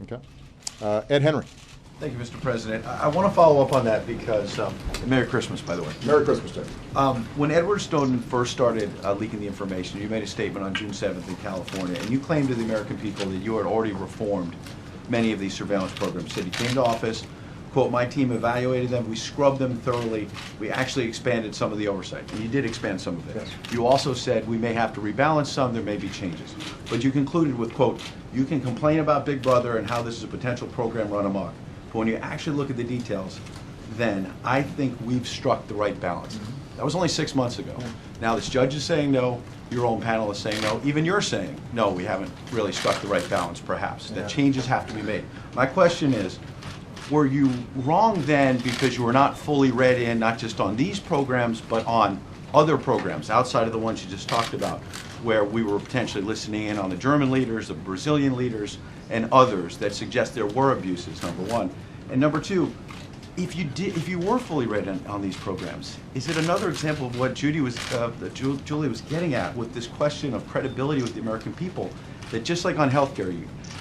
Okay. Ed Henry. Thank you, Mr. President. I want to follow up on that because, Merry Christmas, by the way. Merry Christmas, Ted. When Edward Snowden first started leaking the information, you made a statement on June 7th in California, and you claimed to the American people that you had already reformed many of these surveillance programs. You said you came to office, quote, my team evaluated them, we scrubbed them thoroughly, we actually expanded some of the oversight, and you did expand some of it. Yes. You also said we may have to rebalance some, there may be changes. But you concluded with, quote, you can complain about Big Brother and how this is a potential program run amok. But when you actually look at the details, then I think we've struck the right balance. That was only 6 months ago. Now this judge is saying no, your own panel is saying no, even you're saying, no, we haven't really struck the right balance, perhaps. That changes have to be made. My question is, were you wrong then because you were not fully read in, not just on these programs, but on other programs outside of the ones you just talked about, where we were potentially listening in on the German leaders, the Brazilian leaders, and others that suggest there were abuses, number one. And number two, if you were fully read on these programs, is it another example of what Julie was getting at with this question of credibility with the American people? That just like on healthcare,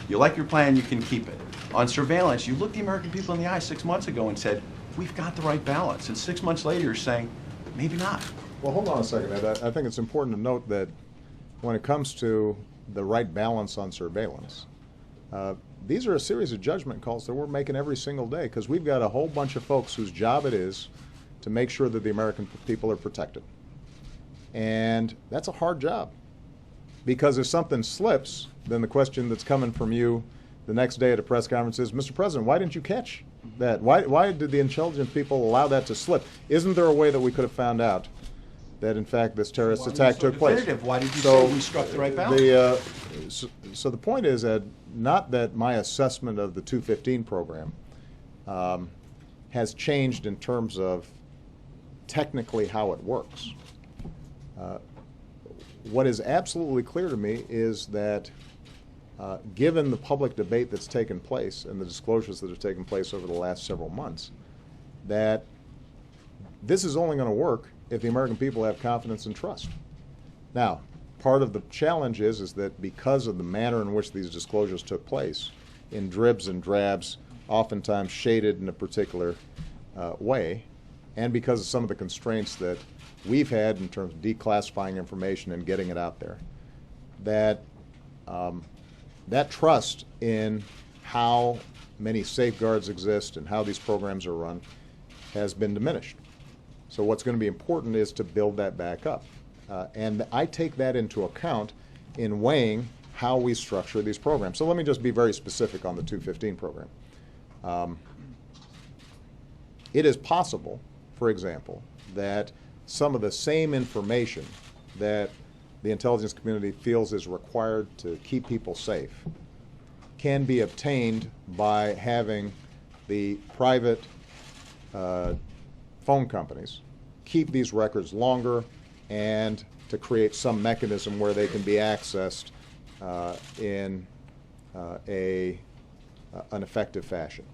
you like your plan, you can keep it. On surveillance, you looked the American people in the eye 6 months ago and said, we've got the right balance. And 6 months later, you're saying, maybe not. Well, hold on a second, Ed. I think it's important to note that when it comes to the right balance on surveillance, these are a series of judgment calls that we're making every single day because we've got a whole bunch of folks whose job it is to make sure that the American people are protected. And that's a hard job because if something slips, then the question that's coming from you the next day at a press conference is, Mr. President, why didn't you catch that? Why did the intelligence people allow that to slip? Isn't there a way that we could have found out that, in fact, this terrorist attack took place? Why did you say we struck the right balance? So the point is, Ed, not that my assessment of the 215 program has changed in terms of technically how it works. What is absolutely clear to me is that given the public debate that's taken place and the disclosures that have taken place over the last several months, that this is only going to work if the American people have confidence and trust. Now, part of the challenge is that because of the manner in which these disclosures took place, in dribs and drabs, oftentimes shaded in a particular way, and because of some of the constraints that we've had in terms of declassifying information and getting it out there, that that trust in how many safeguards exist and how these programs are run has been diminished. So what's going to be important is to build that back up. And I take that into account in weighing how we structure these programs. So let me just be very specific on the 215 program. It is possible, for example, that some of the same information that the intelligence community feels is required to keep people safe can be obtained by having the private phone companies keep these records longer and to create some mechanism where they can be accessed in an effective fashion.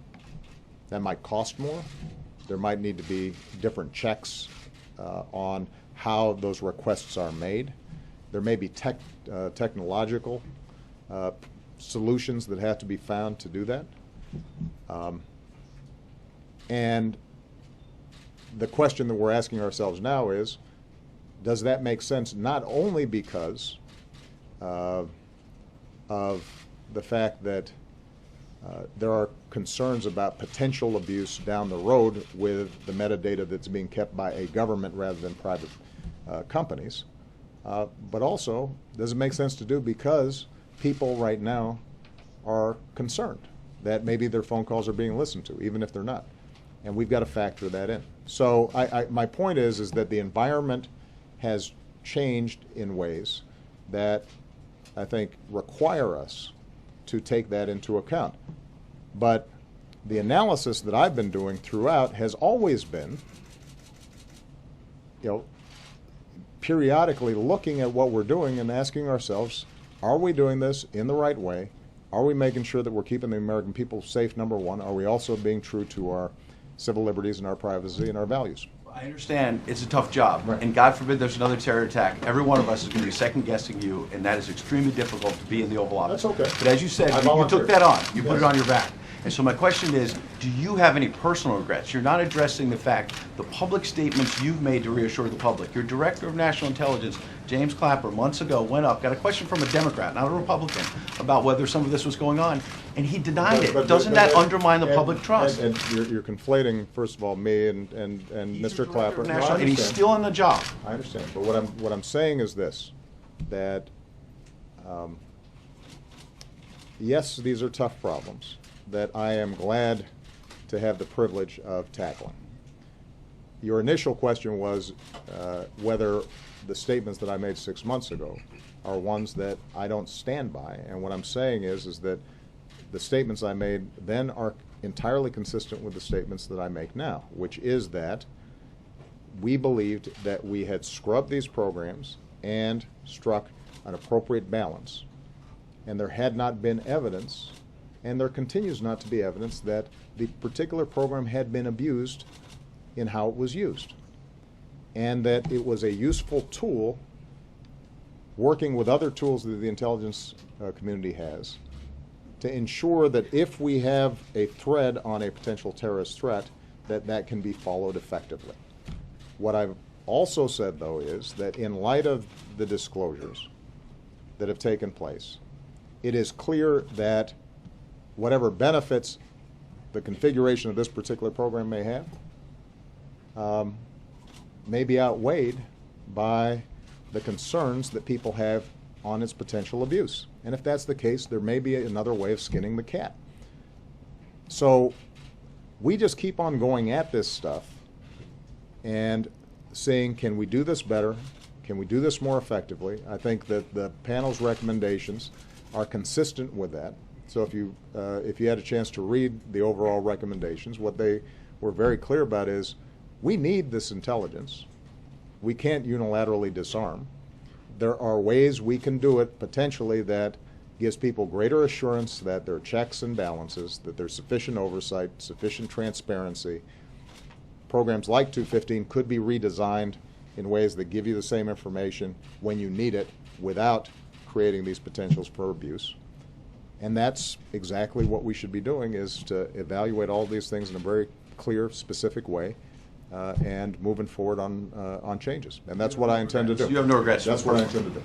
That might cost more. There might need to be different checks on how those requests are made. There may be technological solutions that have to be found to do that. And the question that we're asking ourselves now is, does that make sense not only because of the fact that there are concerns about potential abuse down the road with the metadata that's being kept by a government rather than private companies, but also does it make sense to do because people right now are concerned that maybe their phone calls are being listened to, even if they're not. And we've got to factor that in. So my point is that the environment has changed in ways that I think require us to take that into account. But the analysis that I've been doing throughout has always been, periodically looking at what we're doing and asking ourselves, are we doing this in the right way? Are we making sure that we're keeping the American people safe, number one? Are we also being true to our civil liberties and our privacy and our values? I understand it's a tough job, Right. and God forbid there's another terror attack. Every one of us is going to be second guessing you, and that is extremely difficult to be in the Oval Office. That's okay. But as you said, I you volunteer. took that on. You put Yes. it on your back. And so my question is, do you have any personal regrets? You're not addressing the fact, the public statements you've made to reassure the public. Your Director of National Intelligence, James Clapper, months ago went up, got a question from a Democrat, not a Republican, about whether some of this was going on, and he denied it. Doesn't that undermine the public trust? And you're conflating, first of all, me and He's Mr. the Director Clapper. of No, I National, and he's understand. still on the job. I understand, but what I'm saying is this, that yes, these are tough problems that I am glad to have the privilege of tackling. Your initial question was whether the statements that I made 6 months ago are ones that I don't stand by, and what I'm saying is that the statements I made then are entirely consistent with the statements that I make now, which is that we believed that we had scrubbed these programs and struck an appropriate balance. And there had not been evidence, and there continues not to be evidence, that the particular program had been abused in how it was used. And that it was a useful tool, working with other tools that the intelligence community has, to ensure that if we have a thread on a potential terrorist threat, that can be followed effectively. What I've also said, though, is that in light of the disclosures that have taken place, it is clear that whatever benefits the configuration of this particular program may have may be outweighed by the concerns that people have on its potential abuse. And if that's the case, there may be another way of skinning the cat. So we just keep on going at this stuff and saying, can we do this better? Can we do this more effectively? I think that the panel's recommendations are consistent with that. So if you had a chance to read the overall recommendations, what they were very clear about is we need this intelligence. We can't unilaterally disarm. There are ways we can do it potentially that gives people greater assurance that there are checks and balances, that there's sufficient oversight, sufficient transparency. Programs like 215 could be redesigned in ways that give you the same information when you need it without creating these potentials for abuse. And that's exactly what we should be doing, is to evaluate all these things in a very clear, specific way, and moving forward on changes. And that's what I intend to do. You have no regrets. That's what I intend to do.